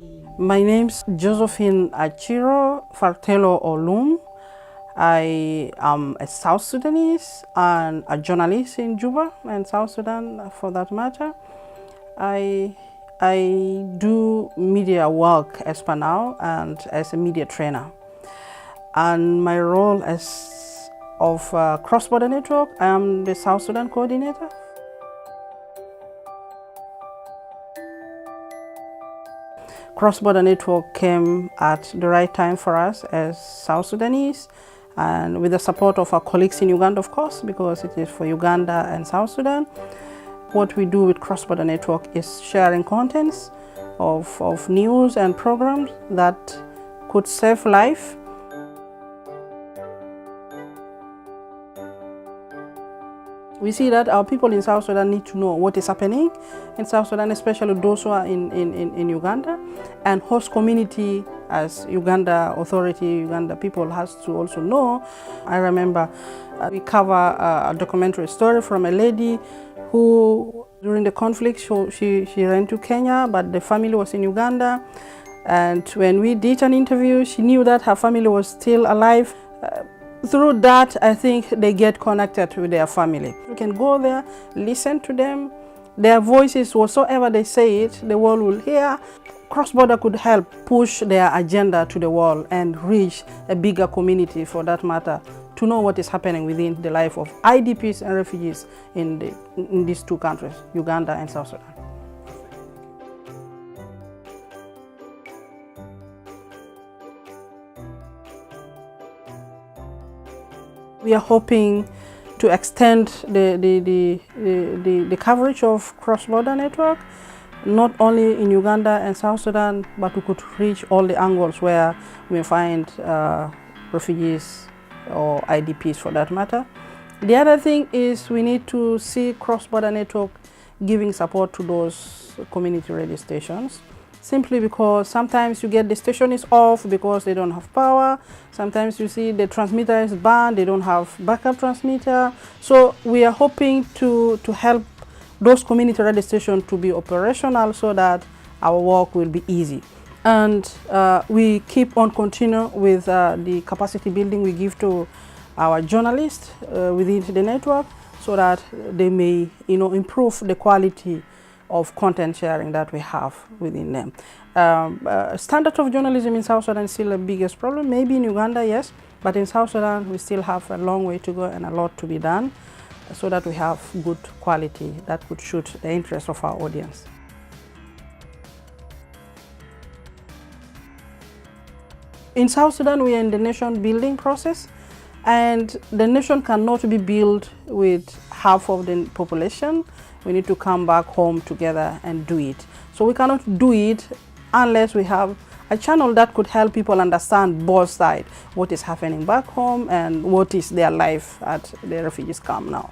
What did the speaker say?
My name's Josephine Achiro Fartelo Olum. I am a South Sudanese and a journalist in Juba and South Sudan for that matter. I do media work as per now and as a media trainer. And my role as of Cross-Border Network, I am the South Sudan coordinator. Cross-Border Network came at the right time for us as South Sudanese, and with the support of our colleagues in Uganda, of course, because it is for Uganda and South Sudan. What we do with Cross-Border Network is sharing contents of news and programs that could save life. We see that our people in South Sudan need to know what is happening in South Sudan, especially those who are in Uganda, and host community as Uganda authority, Uganda people has to also know. I remember we cover a documentary story from a lady who during the conflict she ran to Kenya, but the family was in Uganda, and when we did an interview she knew that her family was still alive. Through that, I think they get connected with their family. You can go there, listen to them, their voices, whatsoever they say it, the world will hear. Cross-border could help push their agenda to the world and reach a bigger community, for that matter, to know what is happening within the life of IDPs and refugees in these two countries, Uganda and South Sudan. We are hoping to extend the coverage of Cross-Border Network, not only in Uganda and South Sudan, but we could reach all the angles where we find refugees or IDPs for that matter. The other thing is we need to see Cross-Border Network giving support to those community radio stations. Simply because sometimes you get the station is off because they don't have power. Sometimes you see the transmitter is banned, they don't have backup transmitter. So we are hoping to help those community radio stations to be operational so that our work will be easy. And we keep on continuing with the capacity building we give to our journalists within the network so that they may improve the quality of content sharing that we have within them. Standard of journalism in South Sudan is still the biggest problem. Maybe in Uganda, yes, but in South Sudan we still have a long way to go and a lot to be done so that we have good quality that could suit the interest of our audience. In South Sudan, we are in the nation building process, and the nation cannot be built with half of the population. We need to come back home together and do it. So we cannot do it unless we have a channel that could help people understand both sides, what is happening back home and what is their life at the refugees camp now.